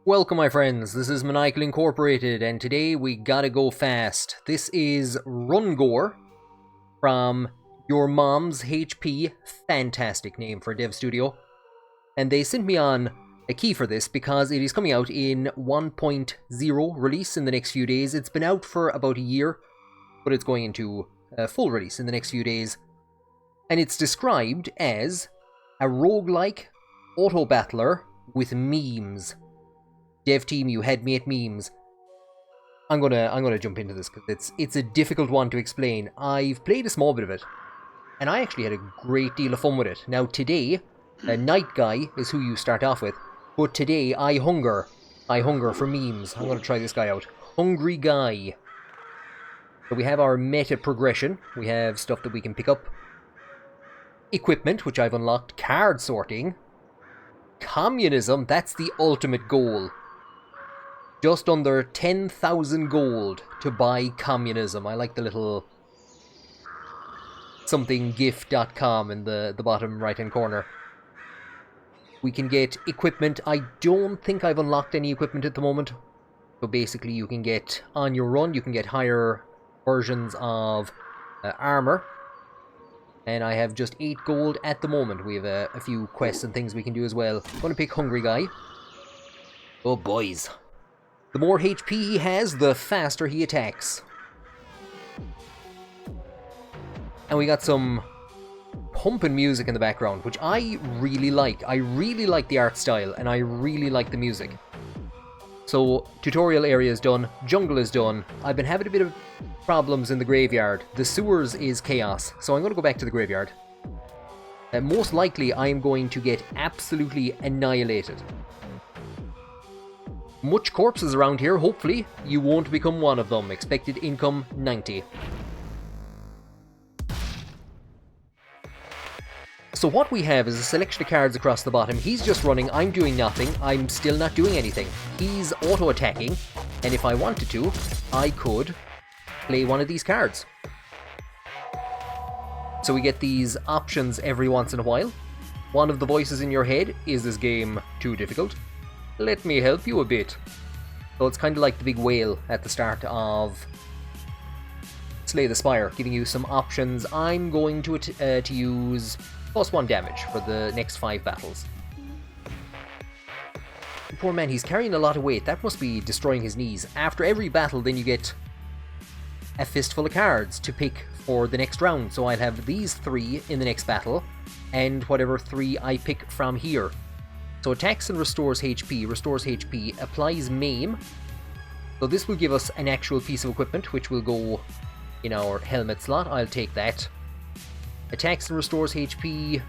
Welcome my friends, this is Maniacal Incorporated, and today we gotta go fast. This is RUNGORE from Your Mom's HP, fantastic name for a dev studio. And they sent me on a key for this because it is coming out in 1.0 release in the next few days. It's been out for about a year, but it's going into full release in the next few days. And it's described as a roguelike Autobattler with memes. Dev team, you had me at memes. I'm gonna jump into this because it's a difficult one to explain. I've played a small bit of it, and I actually had a great deal of fun with it. Now today, a Night Guy is who you start off with, but today I hunger for memes. I'm gonna try this guy out. Hungry Guy. So we have our meta progression. We have stuff that we can pick up. Equipment, which I've unlocked. Card sorting. Communism, that's the ultimate goal. Just under 10,000 gold to buy communism. I like the little somethinggift.com in the bottom right hand corner. We can get equipment. I don't think I've unlocked any equipment at the moment. So basically you can get, on your run, you can get higher versions of armor. And I have just 8 gold at the moment. We have a few quests and things we can do as well. I'm going to pick Hungry Guy. Oh boys. The more HP he has, the faster he attacks. And we got some pumping music in the background, which I really like. I really like the art style, and I really like the music. So, tutorial area is done, jungle is done. I've been having a bit of problems in the graveyard. The sewers is chaos, so I'm going to go back to the graveyard. Most likely, I am going to get absolutely annihilated. Much corpses around here, hopefully. You won't become one of them. Expected income, 90. So what we have is a selection of cards across the bottom. He's just running, I'm doing nothing, I'm still not doing anything. He's auto-attacking, and if I wanted to, I could play one of these cards. So we get these options every once in a while. One of the voices in your head, is this game too difficult? Let me help you a bit. So it's kind of like the big whale at the start of Slay the Spire, giving you some options. I'm going to use +1 damage for the next 5 battles. Poor man, he's carrying a lot of weight. That must be destroying his knees. After every battle, then you get a fistful of cards to pick for the next round. So I'll have these 3 in the next battle, and whatever 3 I pick from here. So attacks and restores HP, applies maim. So this will give us an actual piece of equipment, which will go in our helmet slot. I'll take that. Attacks and restores HP.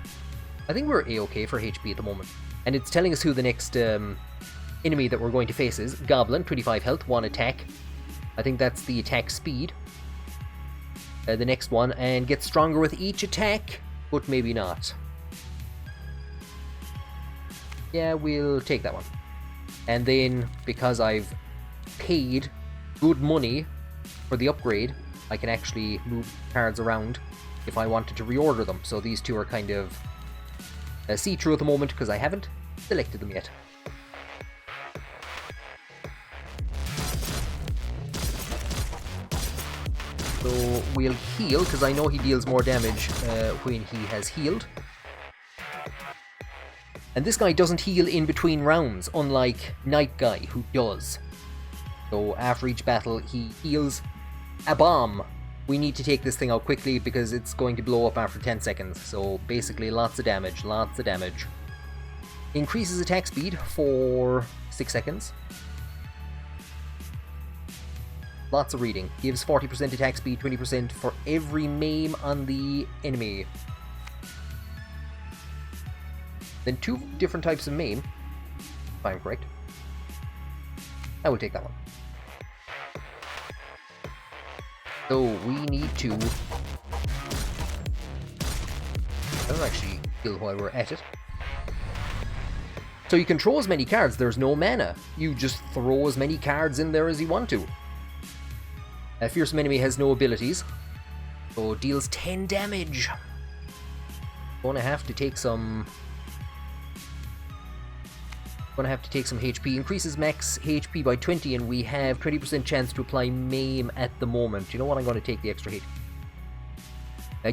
I think we're A-okay for HP at the moment. And it's telling us who the next enemy that we're going to face is. Goblin, 25 health, 1 attack. I think that's the attack speed. The next one, and gets stronger with each attack, but maybe not. Yeah, we'll take that one. And then, because I've paid good money for the upgrade, I can actually move cards around if I wanted to reorder them. So these two are kind of see-through at the moment because I haven't selected them yet. So we'll heal because I know he deals more damage when he has healed. And this guy doesn't heal in between rounds, unlike Night Guy, who does. So after each battle, he heals a bomb. We need to take this thing out quickly because it's going to blow up after 10 seconds. So basically lots of damage, lots of damage. Increases attack speed for 6 seconds. Lots of reading. Gives 40% attack speed, 20% for every maim on the enemy. Then 2 different types of maim, if I'm correct. I will take that one. So we need to... I'll actually kill while we're at it. So you can throw as many cards, there's no mana. You just throw as many cards in there as you want to. A fearsome enemy has no abilities, so deals 10 damage. Gonna have to take some Gonna have to take some HP. Increases max HP by 20, and we have 20% chance to apply Maim at the moment. You know what? I'm going to take the extra HP.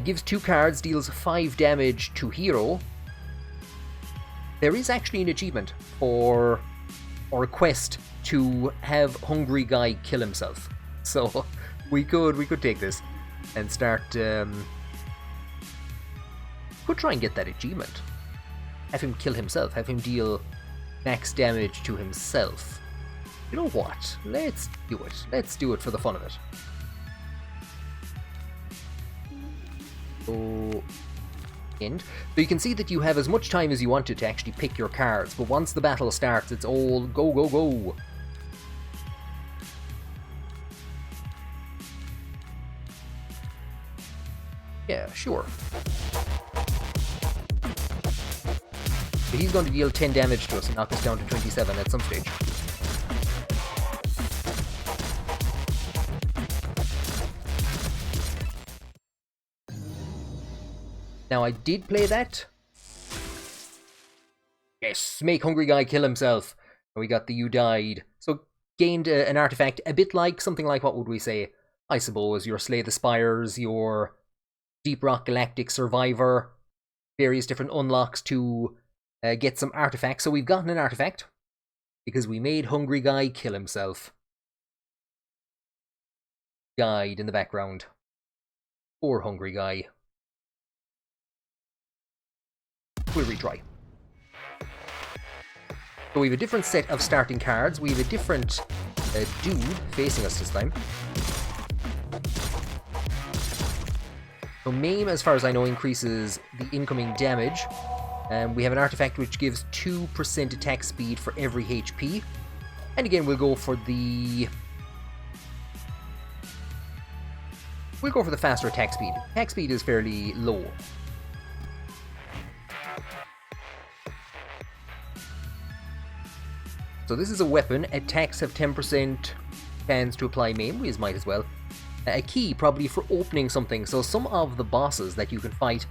Gives 2 cards, deals 5 damage to hero. There is actually an achievement or a quest to have Hungry Guy kill himself. So we could take this and start. Could try and get that achievement. Have him kill himself. Have him deal max damage to himself. You know what? Let's do it. Let's do it for the fun of it. So, end. So you can see that you have as much time as you wanted to actually pick your cards, but once the battle starts, it's all go, go, go. Yeah, sure. So he's going to deal 10 damage to us and knock us down to 27 at some stage. Now, I did play that. Yes, make Hungry Guy kill himself. And we got the You Died. So, gained an artifact a bit like, something like, what would we say? I suppose your Slay the Spires, your Deep Rock Galactic Survivor, various different unlocks to get some artifacts. So we've gotten an artifact because we made Hungry Guy kill himself. Died in the background. Poor Hungry Guy. We'll retry. So we have a different set of starting cards. We have a different dude facing us this time. So Maim, as far as I know, increases the incoming damage. We have an artifact which gives 2% attack speed for every HP. And again, we'll go for the faster attack speed. Attack speed is fairly low. So this is a weapon. Attacks have 10% chance to apply Maim. We might as well. A key, probably for opening something. So some of the bosses that you can fight,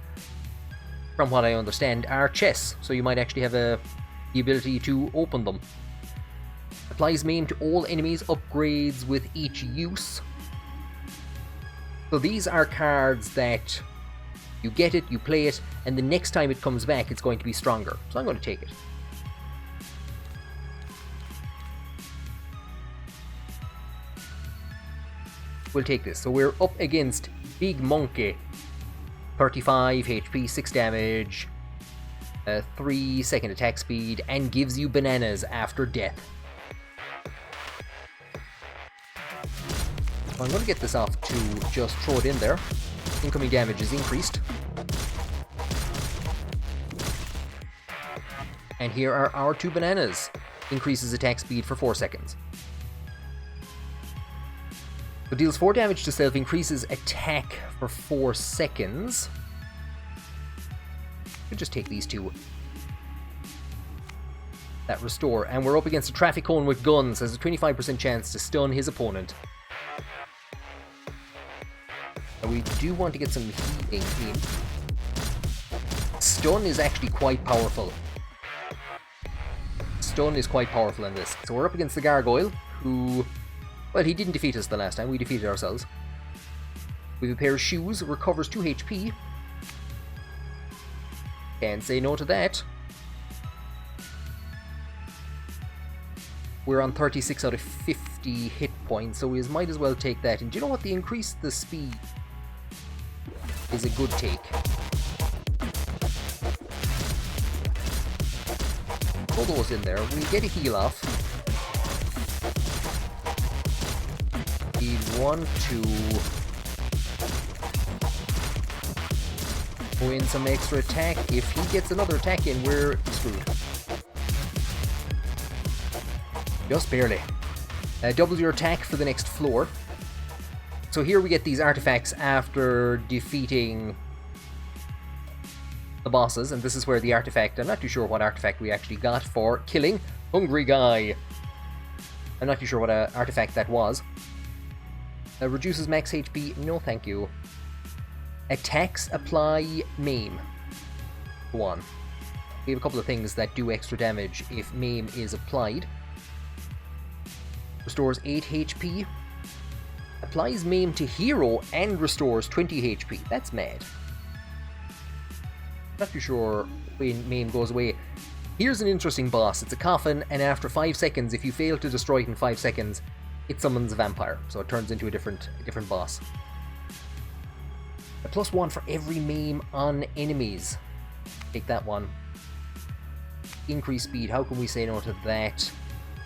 from what I understand, are chests. So you might actually have the ability to open them. Applies Maim to all enemies. Upgrades with each use. So these are cards that you get it, you play it, and the next time it comes back, it's going to be stronger. So I'm going to take it. We'll take this. So we're up against Big Monke. 35 HP, 6 damage, 3 second attack speed, and gives you bananas after death. So I'm going to get this off to just throw it in there. Incoming damage is increased. And here are our 2 bananas. Increases attack speed for 4 seconds. So deals 4 damage to self, increases attack for 4 seconds. We'll just take these 2. That restore. And we're up against a traffic cone with guns. Has a 25% chance to stun his opponent. And we do want to get some healing in. Stun is actually quite powerful. Stun is quite powerful in this. So we're up against the Gargoyle, who... well, he didn't defeat us the last time, we defeated ourselves. We have a pair of shoes, recovers 2 HP. Can't say no to that. We're on 36 out of 50 hit points, so we might as well take that. And do you know what? The increase the speed is a good take. Throw those in there. We get a heal off. We want to go in some extra attack. If he gets another attack in, we're screwed. Just barely. Double your attack for the next floor. So here we get these artifacts after defeating the bosses, and this is where the artifact, I'm not too sure what artifact we actually got for killing Hungry Guy. I'm not too sure what artifact that was. Reduces max HP, no thank you. Attacks apply Maim. Go on. We have a couple of things that do extra damage if Maim is applied. Restores 8 HP. Applies Maim to hero and restores 20 HP. That's mad. Not too sure when Maim goes away. Here's an interesting boss. It's a coffin, and after 5 seconds, if you fail to destroy it in 5 seconds, it summons a vampire. So it turns into a different boss. A +1 for every Maim on enemies. Take that one. Increase speed. How can we say no to that?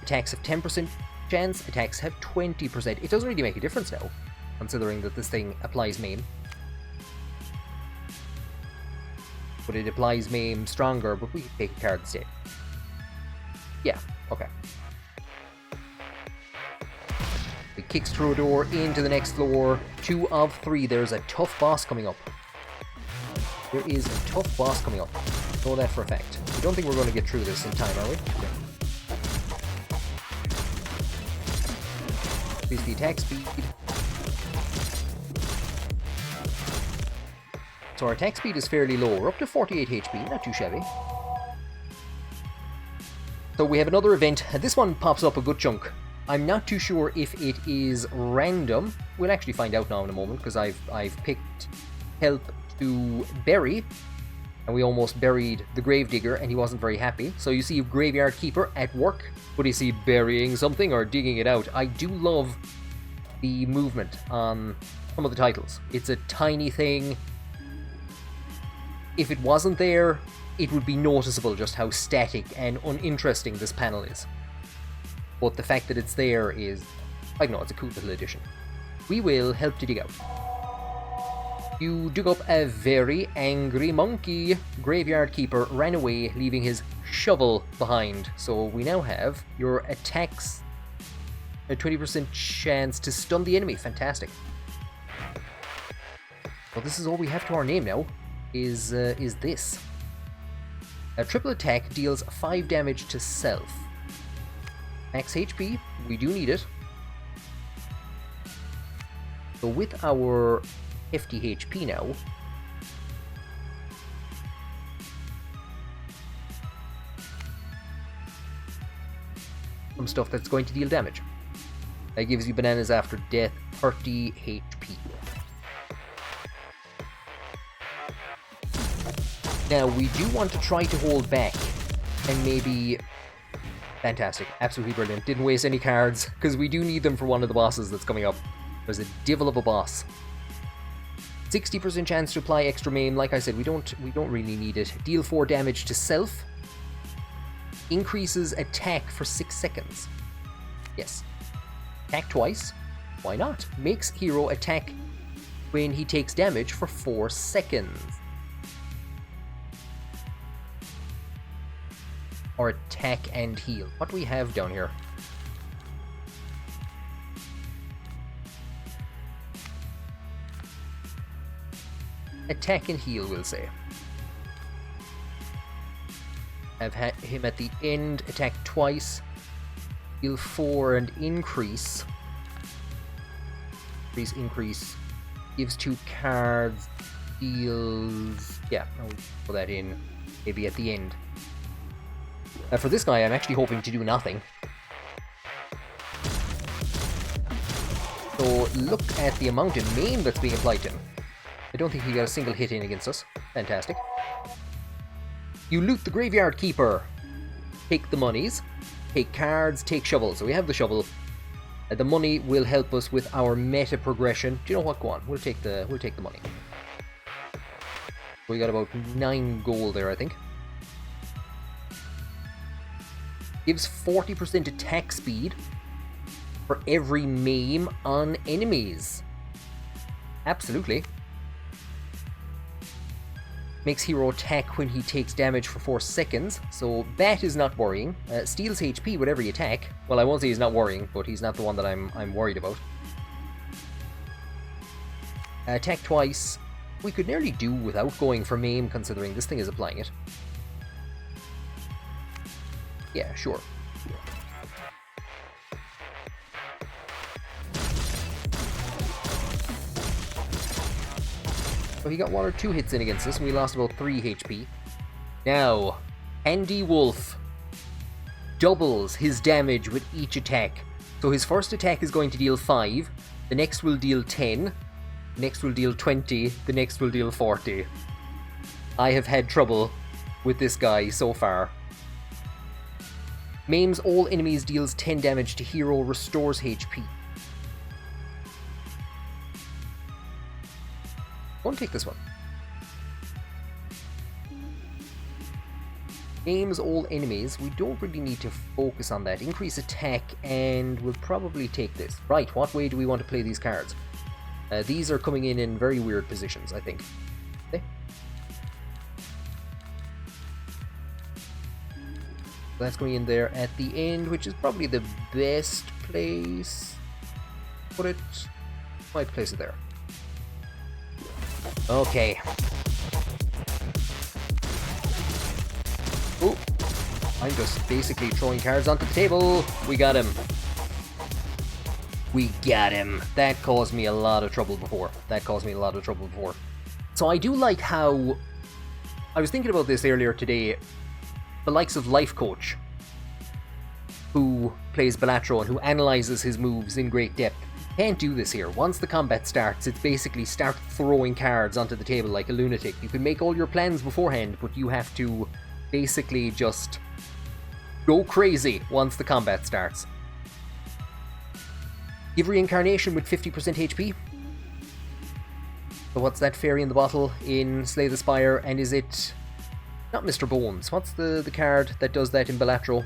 Attacks have 10% chance. Attacks have 20%. It doesn't really make a difference now, considering that this thing applies Maim. But it applies Maim stronger, but we can take a card instead. Yeah, okay. It kicks through a door into the next floor. 2 of 3. There's a tough boss coming up. There is a tough boss coming up. Know that for a fact. I don't think we're going to get through this in time, are we? Okay. Increase the attack speed. So our attack speed is fairly low. We're up to 48 HP, not too shabby. So we have another event. This one pops up a good chunk. I'm not too sure if it is random. We'll actually find out now in a moment, because I've picked help to bury, and we almost buried the Gravedigger, and he wasn't very happy. So you see Graveyard Keeper at work, but is he burying something or digging it out? I do love the movement on some of the titles. It's a tiny thing. If it wasn't there, it would be noticeable just how static and uninteresting this panel is. But the fact that it's there is, I don't know, it's a cool little addition. We will help to dig out. You dug up a very angry monkey. Graveyard Keeper ran away, leaving his shovel behind. So we now have your attacks, a 20% chance to stun the enemy. Fantastic. Well, this is all we have to our name now. Is this. A triple attack deals 5 damage to self. Max HP, we do need it. So with our hefty HP now, some stuff that's going to deal damage. That gives you bananas after death, 30 HP. Now, we do want to try to hold back, and maybe... Fantastic. Absolutely brilliant. Didn't waste any cards, because we do need them for one of the bosses that's coming up. There's a devil of a boss. 60% chance to apply extra maim. Like I said, we don't really need it. Deal 4 damage to self. Increases attack for 6 seconds. Yes. Attack twice. Why not? Makes hero attack when he takes damage for 4 seconds. Or attack and heal. What do we have down here? Attack and heal, we'll say. Have him at the end, attack twice, heal 4 and increase. Increase. Gives 2 cards, deals... Yeah, I'll put that in maybe at the end. For this guy, I'm actually hoping to do nothing. So look at the amount of maim that's being applied to him. I don't think he got a single hit in against us. Fantastic. You loot the Graveyard Keeper. Take the monies. Take cards, take shovels. So we have the shovel. The money will help us with our meta progression. Do you know what? Go on. We'll take the money. We got about 9 gold there, I think. Gives 40% attack speed for every maim on enemies. Absolutely. Makes hero attack when he takes damage for 4 seconds, so that is not worrying. Steals HP with every attack. Well, I won't say he's not worrying, but he's not the one that I'm worried about. Attack twice. We could nearly do without going for maim, considering this thing is applying it. Yeah, sure. So he got 1 or 2 hits in against us, and we lost about 3 HP. Now, Handy Wolf doubles his damage with each attack. So his first attack is going to deal 5, the next will deal 10, the next will deal 20, the next will deal 40. I have had trouble with this guy so far. Maims all enemies, deals 10 damage to hero, restores HP. Won't take this one. Aims all enemies, we don't really need to focus on that. Increase attack, and we'll probably take this. Right, what way do we want to play these cards? These are coming in very weird positions, I think. Okay. That's going in there at the end, which is probably the best place. Put it... might place it there. Okay. Oh, I'm just basically throwing cards onto the table. We got him. We got him. That caused me a lot of trouble before. So I do like how... I was thinking about this earlier today. The likes of Life Coach, who plays Balatro and who analyzes his moves in great depth, can't do this here. Once the combat starts, it's basically start throwing cards onto the table like a lunatic. You can make all your plans beforehand, but you have to basically just go crazy once the combat starts. Give reincarnation with 50% HP. So what's that fairy in the bottle in Slay the Spire? And is it... not Mr. Bones. What's the card that does that in Balatro?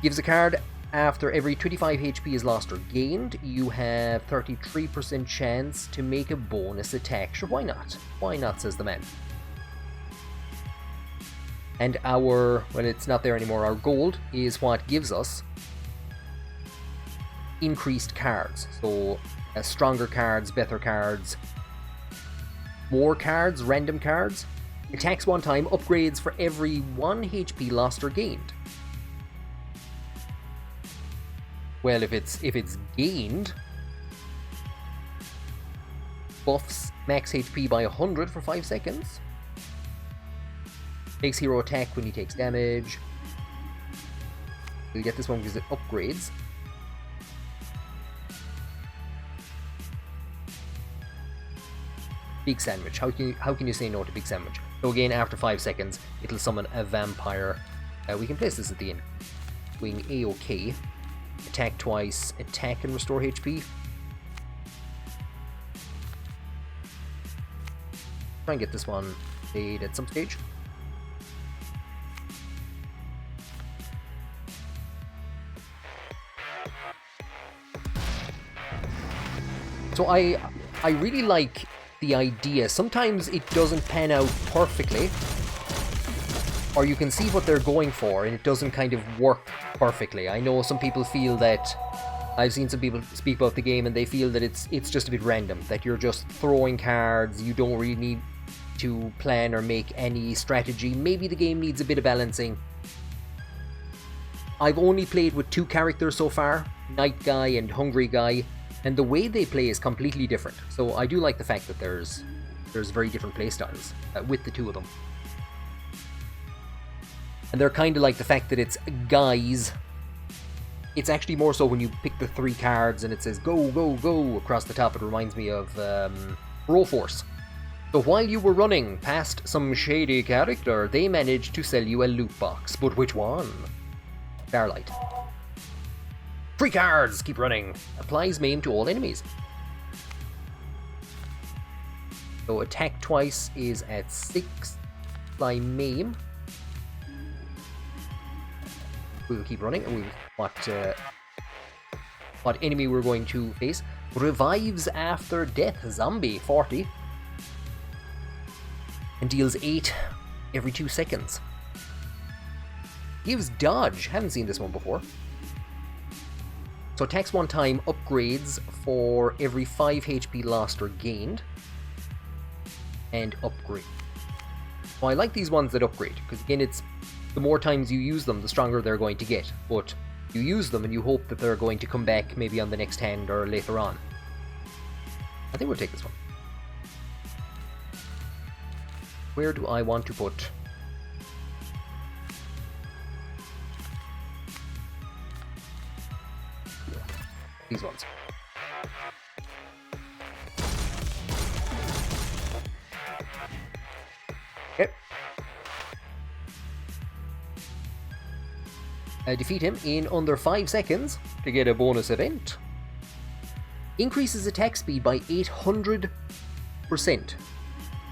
Gives a card after every 25 HP is lost or gained. You have 33% chance to make a bonus attack. Sure, why not? Why not, says the man. And our... well, it's not there anymore. Our gold is what gives us increased cards. So, stronger cards, better cards, more cards, random cards. Attacks one time, upgrades for every 1 HP lost or gained. Well, if it's gained, buffs max HP by 100 for 5 seconds. Makes hero attack when he takes damage. We'll get this one because it upgrades. Big Sandwich. How can you say no to Big Sandwich? So again, after 5 seconds, it'll summon a vampire. We can place this at the end. Wing A-OK. Attack twice. Attack and restore HP. Try and get this one played at some stage. So I really like the idea. Sometimes it doesn't pan out perfectly, or you can see what they're going for and it doesn't kind of work perfectly. I know some people feel that, I've seen some people speak about the game and they feel that it's just a bit random, that you're just throwing cards, you don't really need to plan or make any strategy. Maybe the game needs a bit of balancing. I've only played with 2 characters so far, Night Guy and Hungry Guy, and the way they play is completely different. So I do like the fact that there's very different playstyles with the 2 of them. And they're kind of like the fact that it's guys. It's actually more so when you pick the 3 cards and it says go, go, go across the top. It reminds me of Broforce. So while you were running past some shady character, they managed to sell you a loot box. But which one? Starlight. 3 cards! Keep running. Applies maim to all enemies. So attack twice is at 6. Apply maim. We will keep running, and we what enemy we're going to face. Revives after death. Zombie 40. And deals 8 every 2 seconds. Gives dodge. Haven't seen this one before. So attacks one time, upgrades for every 5 HP lost or gained. And upgrade. Well, I like these ones that upgrade, because again, it's the more times you use them, the stronger they're going to get. But you use them and you hope that they're going to come back maybe on the next hand or later on. I think we'll take this one. Where do I want to put These ones. Okay. Defeat him in under 5 seconds to get a bonus event. Increases attack speed by 800%.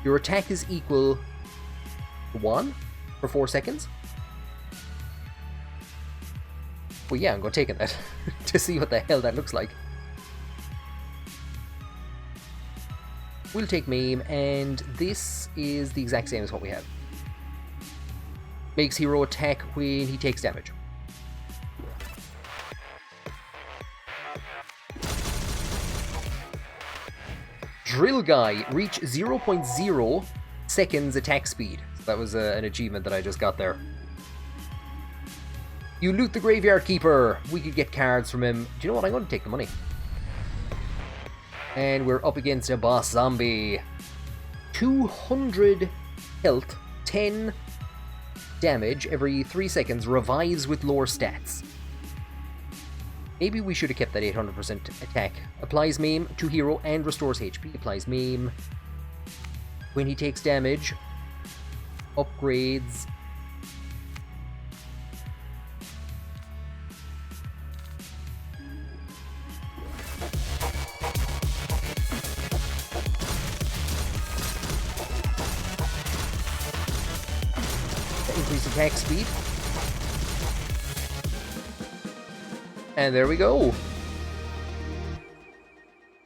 Your attack is equal to 1 for 4 seconds. Well, yeah, I'm going to take that to see what the hell that looks like. We'll take Maim, and this is the exact same as what we have. Makes hero attack when he takes damage. Drill Guy, reach 0.0 seconds attack speed. So that was an achievement that I just got there. You loot the Graveyard Keeper. We could get cards from him. Do you know what? I'm going to take the money. And we're up against a boss zombie. 200 health, 10 damage every 3 seconds, revives with lower stats. Maybe we should have kept that 800% attack. Applies Maim to hero and restores HP. Applies Maim when he takes damage. Upgrades. Increase attack speed. And there we go.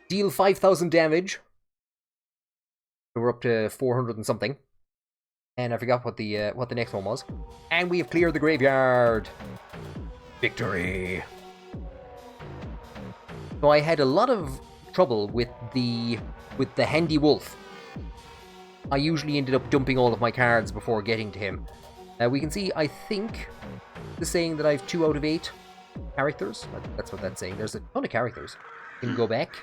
Deal 5,000 damage. We're up to 400 and something. And I forgot what the next one was. And we have cleared the graveyard. Victory. So I had a lot of trouble with the handy wolf. I usually ended up dumping all of my cards before getting to him. We can see, I think, the saying that I have 2 out of 8 characters. That's what that's saying. There's a ton of characters. You can go back.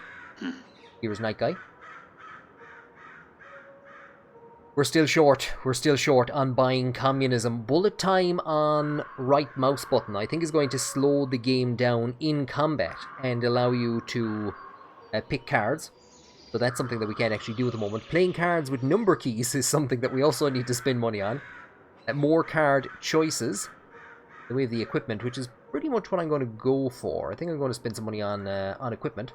Here's Night Guy. We're still short. We're still short on buying communism. Bullet time on right mouse button, I think, is going to slow the game down in combat and allow you to pick cards. So that's something that we can't actually do at the moment. Playing cards with number keys is something that we also need to spend money on. More card choices. Then we have the equipment, which is pretty much what I'm going to go for. I think I'm going to spend some money on equipment.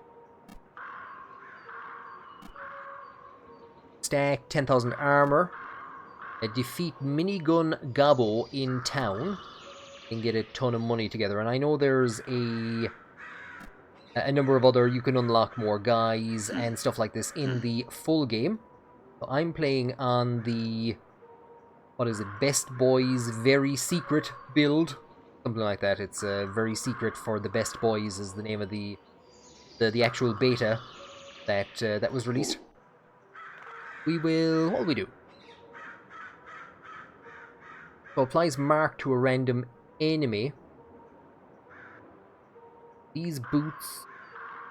Stack 10,000 armor. Defeat Minigun Gabo in town. And get a ton of money together. And I know there's a number of other, you can unlock more guys and stuff like this in the full game. So I'm playing on the, what is it, Best Boys Very Secret build. Something like that. It's very secret for the Best Boys is the name of the actual beta that was released. We will, what will we do? So applies mark to a random enemy. These boots,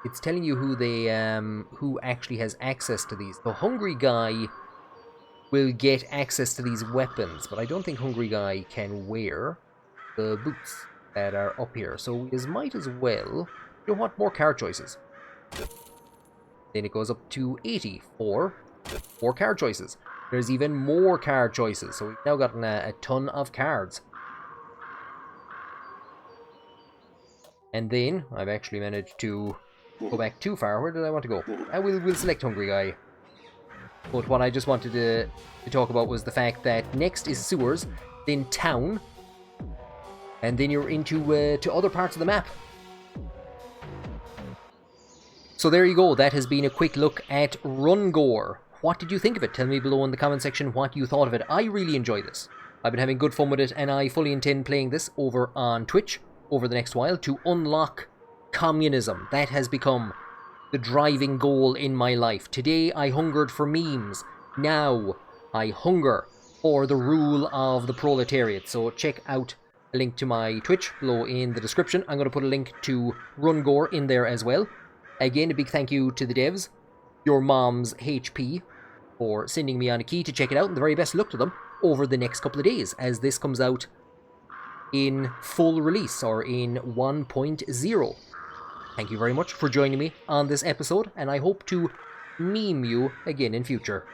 it's telling you who actually has access to these. The Hungry Guy will get access to these weapons, but I don't think Hungry Guy can wear the boots that are up here. So we might as well, you know what, more card choices. Then it goes up to 80 for 4 card choices. There's even more card choices, so we've now gotten a ton of cards. And then I've actually managed to go back too far. Where did I want to go? We'll select Hungry Guy. But what I just wanted to talk about was the fact that next is sewers, then town, and then you're into to other parts of the map. So there you go. That has been a quick look at RUNGORE. What did you think of it? Tell me below in the comment section what you thought of it. I really enjoyed this. I've been having good fun with it, and I fully intend playing this over on Twitch over the next while to unlock communism. That has become the driving goal in my life. Today I hungered for memes. Now I hunger for the rule of the proletariat. So check out a link to my Twitch below in the description. I'm going to put a link to RUNGORE in there as well. Again, a big thank you to the devs, your mom's HP, for sending me on a key to check it out, and the very best luck to them over the next couple of days as this comes out in full release, or in 1.0. Thank you very much for joining me on this episode, and I hope to meme you again in future.